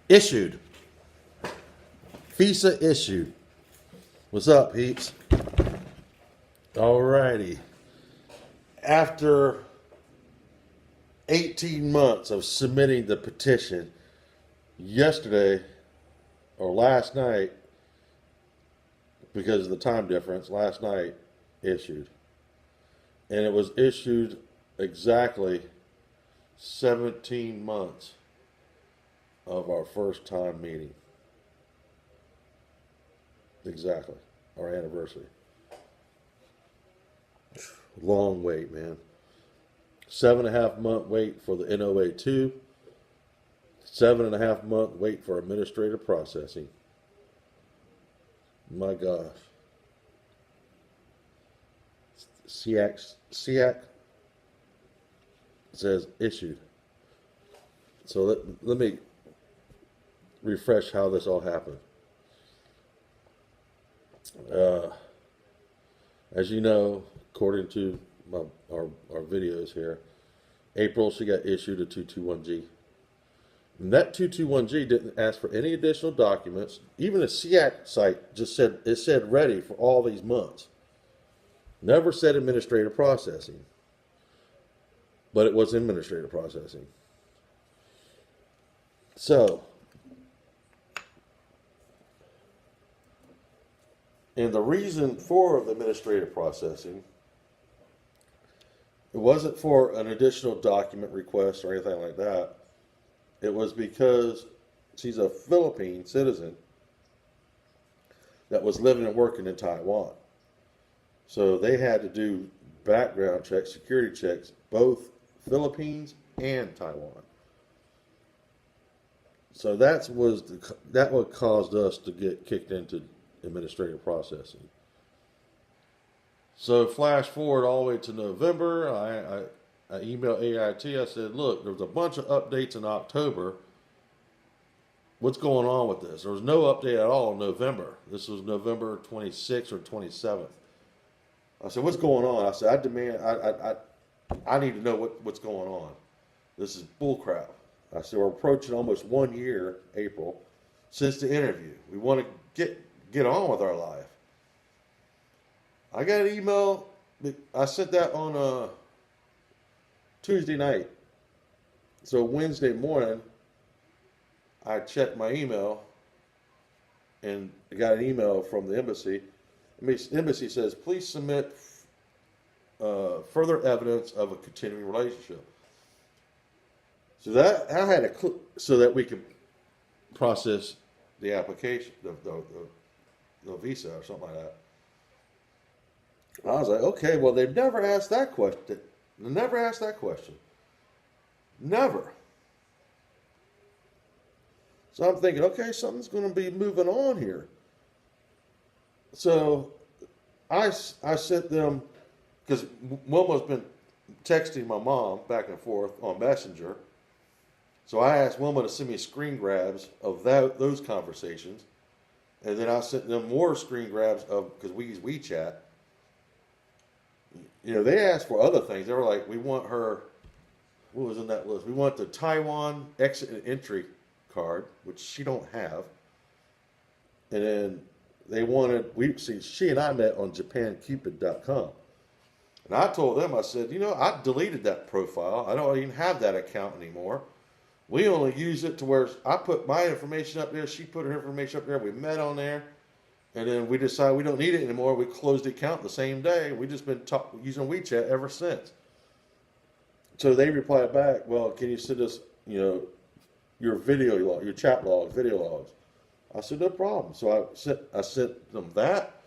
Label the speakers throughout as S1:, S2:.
S1: Issued. Visa issued. What's up, peeps? Alrighty. After 18 months of submitting the petition, yesterday or last night, because of the time difference, last night issued. And it was issued exactly 17 months of our first time meeting. Exactly. Our anniversary. Long wait, man. 7.5 month wait for the NOA 2. 7.5 month wait for administrative processing. My gosh. SEAC says issued. So let me refresh how this all happened. As you know, according to our videos here, April she got issued a 221G. And that 221G didn't ask for any additional documents. Even the SEAC site just said ready for all these months. Never said administrative processing, but it was administrative processing. So, and the reason for the administrative processing, it wasn't for an additional document request or anything like that. It was because she's a Philippine citizen that was living and working in Taiwan. So they had to do background checks, security checks, both Philippines and Taiwan. So that what caused us to get kicked into administrative processing. So flash forward all the way to November. I emailed AIT. I said, look, there was a bunch of updates in October. What's going on with this? There was no update at all in November. This was November 26th or 27th. I said, what's going on? I said, I demand, I need to know what's going on. This is bullcrap. I said, we're approaching almost 1 year, April, since the interview. We want to get on with our life. I got an email. I sent that on Tuesday night. So Wednesday morning, I checked my email and I got an email from the embassy. The embassy says, please submit further evidence of a continuing relationship. So that I had so that we could process the application, the visa or something like that. I was like, okay, well, they've never asked that question. They never asked that question. Never. So I'm thinking, okay, something's going to be moving on here. So I sent them, because Wilma's been texting my mom back and forth on Messenger. So I asked Wilma to send me screen grabs of those conversations. And then I sent them more screen grabs because we use WeChat. You know, they asked for other things. They were like, we want her, what was in that list? We want the Taiwan exit and entry card, which she don't have. And then they wanted, she and I met on JapanCupid.com. And I told them, I said, you know, I deleted that profile. I don't even have that account anymore. We only use it to where I put my information up there, she put her information up there, we met on there, and then we decided we don't need it anymore. We closed the account the same day. We've just been using WeChat ever since. So they replied back, well, can you send us, you know, your video log, your chat logs, video logs? I said, no problem. So I sent them that,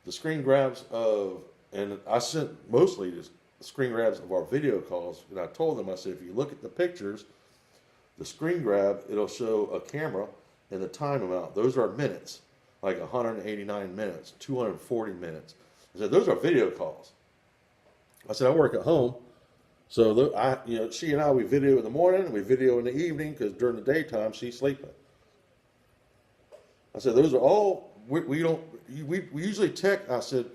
S1: the screen grabs of, and I sent mostly the screen grabs of our video calls. And I told them, I said, if you look at the pictures, the screen grab, it'll show a camera and the time amount. Those are minutes, like 189 minutes, 240 minutes. I said, those are video calls. I said, I work at home. So she and I, we video in the morning, we video in the evening, because during the daytime, she's sleeping. I said, those are all, we usually text, I said,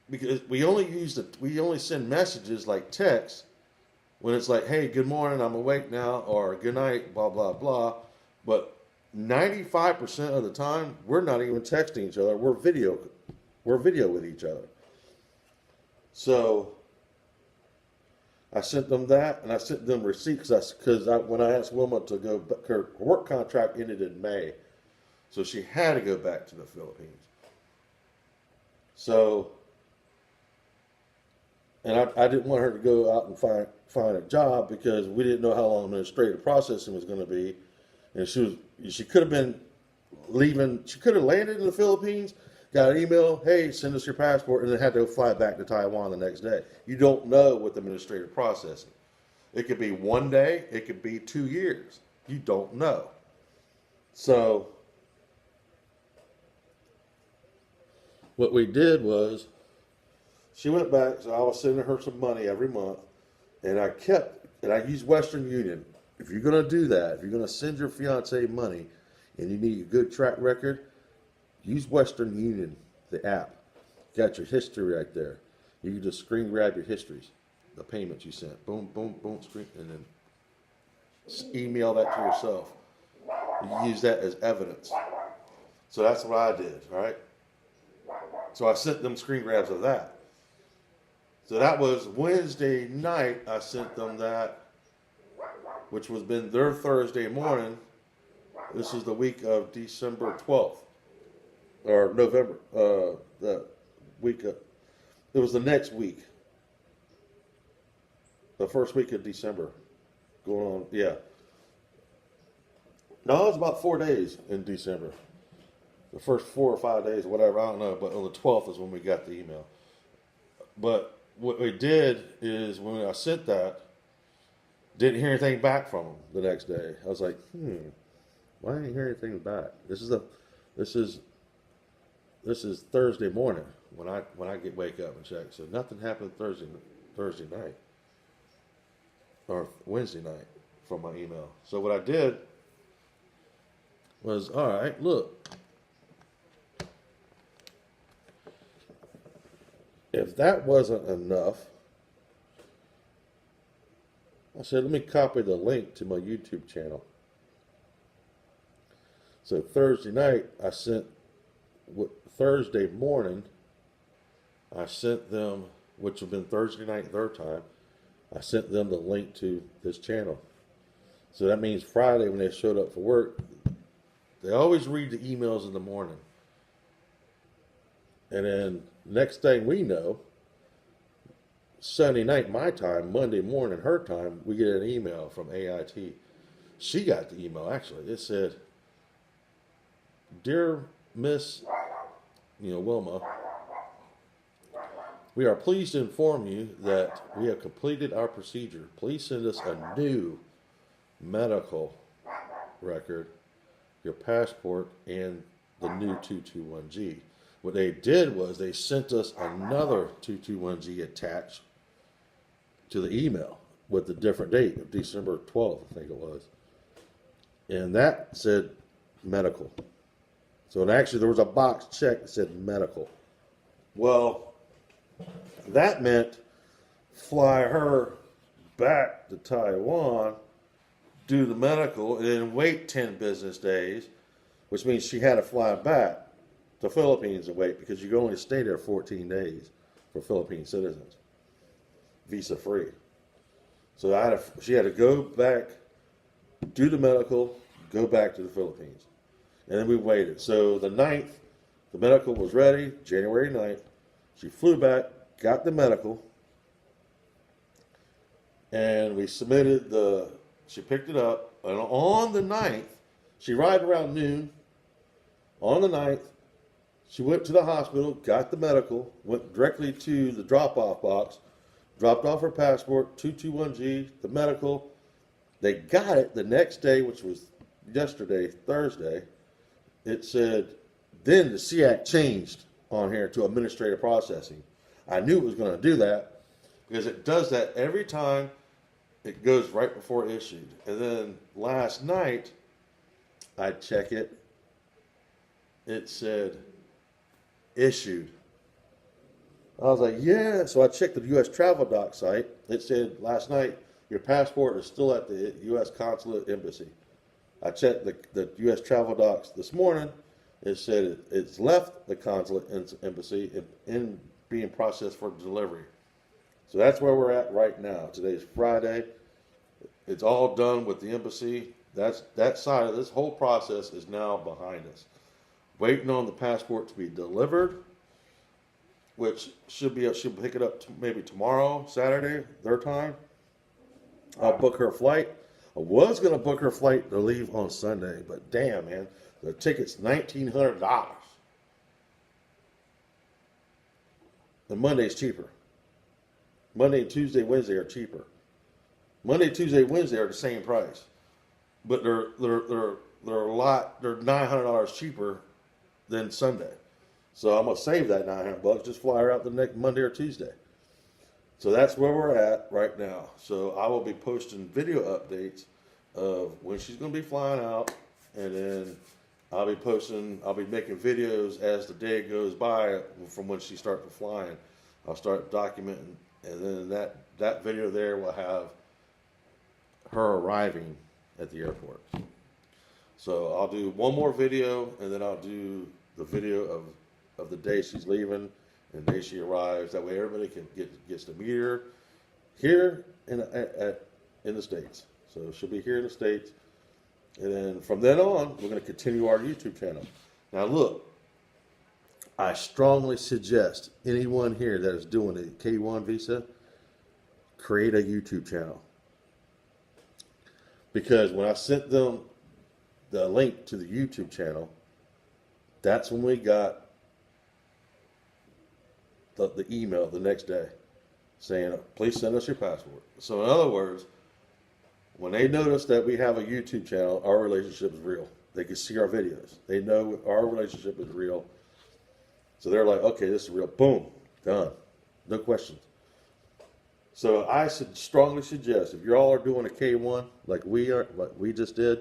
S1: because we only send messages like text when it's like, hey, good morning, I'm awake now, or good night, blah, blah, blah. But 95% of the time, we're not even texting each other. We're video with each other. So I sent them that, and I sent them receipts because when I asked Wilma to go, her work contract ended in May, so she had to go back to the Philippines. So, and I didn't want her to go out and find a job because we didn't know how long administrative processing was going to be, and she could have been leaving. She could have landed in the Philippines, got an email, hey, send us your passport, and then had to fly back to Taiwan the next day. You don't know with administrative processing. It could be 1 day, it could be 2 years. You don't know. So what we did was she went back, so I was sending her some money every month, and I used Western Union. If you're going to do that, if you're going to send your fiance money and you need a good track record, use Western Union, the app. Got your history right there. You can just screen grab your histories, the payments you sent. Boom, boom, boom, screen, and then email that to yourself. You use that as evidence. So that's what I did, all right? So I sent them screen grabs of that. So that was Wednesday night. I sent them that, which was been their Thursday morning. This is the week of December 12th. Or November, the week of, it was the next week. The first week of December. Going on, yeah. No, it was about 4 days in December. The first 4 or 5 days, whatever, I don't know. But on the 12th is when we got the email. But what we did is when I sent that, didn't hear anything back from them the next day. I was like, why didn't I hear anything back? This is Thursday morning when I wake up and check. So nothing happened Thursday night or Wednesday night from my email. So what I did was, all right, look, if that wasn't enough, I said, let me copy the link to my YouTube channel. So Thursday night, Thursday morning, I sent them, which would have been Thursday night their time, I sent them the link to this channel. So that means Friday when they showed up for work, they always read the emails in the morning. And then next thing we know, Sunday night my time, Monday morning her time, we get an email from AIT. She got the email actually. It said, Dear Miss Wilma, we are pleased to inform you that we have completed our procedure. Please send us a new medical record, your passport, and the new 221G. What they did was they sent us another 221G attached to the email with the different date of December 12th, I think it was. And that said medical. So actually there was a box check that said medical. Well, that meant fly her back to Taiwan, do the medical, and then wait 10 business days, which means she had to fly back to Philippines and wait because you can only stay there 14 days for Philippine citizens, visa free. So she had to go back, do the medical, go back to the Philippines. And then we waited. So the 9th, the medical was ready, January 9th. She flew back, got the medical, and we submitted she picked it up. And on the 9th, she arrived around noon. On the 9th, she went to the hospital, got the medical, went directly to the drop-off box, dropped off her passport, 221G, the medical. They got it the next day, which was yesterday, Thursday. It said, then the SEAC changed on here to administrative processing. I knew it was going to do that because it does that every time it goes right before issued. And then last night, I check it. It said issued. I was like, yeah. So I checked the U.S. Travel Doc site. It said last night, your passport is still at the U.S. Consulate Embassy. I checked the U.S. travel docs this morning. It said it's left the consulate and embassy and being processed for delivery. So that's where we're at right now. Today's Friday. It's all done with the embassy. That side of this whole process is now behind us. Waiting on the passport to be delivered, which she'll pick it up maybe tomorrow, Saturday, their time. I'll book her flight. I was going to book her flight to leave on Sunday, but damn, man, the ticket's $1,900. And Monday's cheaper. Monday, Tuesday, Wednesday are cheaper. Monday, Tuesday, Wednesday are the same price, but they're $900 cheaper than Sunday. So I'm gonna save that $900. Just fly her out the next Monday or Tuesday. So that's where we're at right now. So I will be posting video updates of when she's gonna be flying out, and then I'll be making videos as the day goes by from when she starts flying. I'll start documenting, and then that video there will have her arriving at the airport. So I'll do one more video, and then I'll do the video of the day she's leaving and the day she arrives. That way everybody gets to meet her here in the States. So she'll be here in the States. And then from then on, we're going to continue our YouTube channel. Now look, I strongly suggest anyone here that is doing a K1 visa, create a YouTube channel. Because when I sent them the link to the YouTube channel, that's when we got the email the next day saying, please send us your passport. So in other words, when they notice that we have a YouTube channel, our relationship is real. They can see our videos. They know our relationship is real. So they're like, okay, this is real. Boom, done. No questions. So I strongly suggest, if you all are doing a K1 like we just did,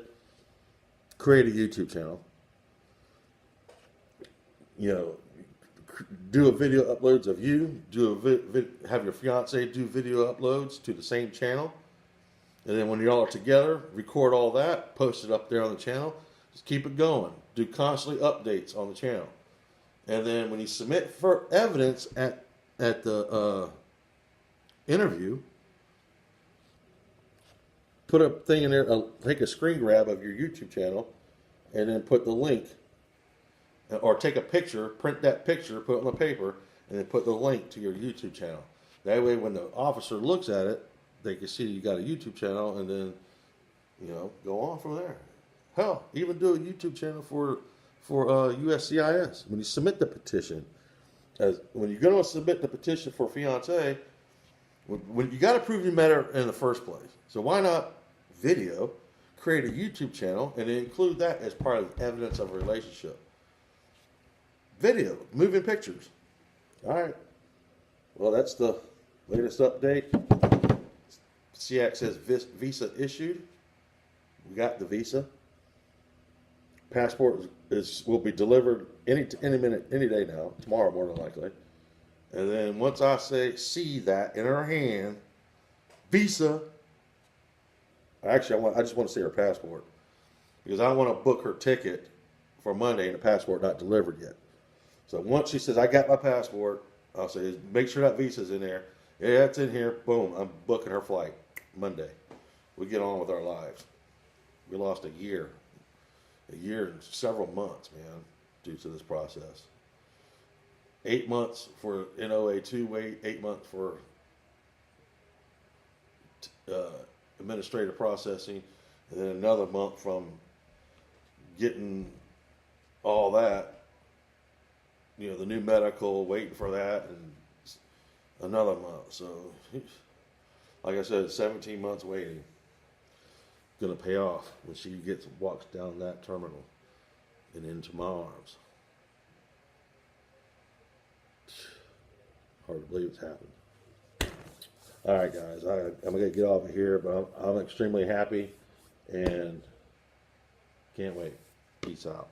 S1: create a YouTube channel. You know, do a video uploads of you. Have your fiance do video uploads to the same channel, and then when y'all are together, record all that, post it up there on the channel. Just keep it going. Do constantly updates on the channel, and then when you submit for evidence at the interview, put a thing in there, take a screen grab of your YouTube channel, and then put the link, or take a picture, print that picture, put it on the paper, and then put the link to your YouTube channel. That way when the officer looks at it, they can see you got a YouTube channel, and then, you know, go on from there. Hell, even do a YouTube channel for USCIS. When you submit the petition, when you're going to submit the petition for fiancé, when you got to prove you met her in the first place. So why not video, create a YouTube channel, and include that as part of evidence of a relationship? Video, moving pictures. All right. Well, that's the latest update. SEAC says visa issued. We got the visa. Passport will be delivered any minute, any day now. Tomorrow, more than likely. And then once I see that in her hand, visa. Actually, I just want to see her passport, because I want to book her ticket for Monday and the passport not delivered yet. So once she says, I got my passport, I'll say, make sure that visa's in there. Yeah, it's in here. Boom, I'm booking her flight Monday. We get on with our lives. We lost a year and several months, man, due to this process. 8 months for NOA2 wait, 8 months for administrative processing, and then another month from getting all that, you know, the new medical, waiting for that, and another month. So, like I said, 17 months waiting. Going to pay off when she walks down that terminal and into my arms. Hard to believe it's happened. All right, guys, I'm going to get off of here, but I'm extremely happy and can't wait. Peace out.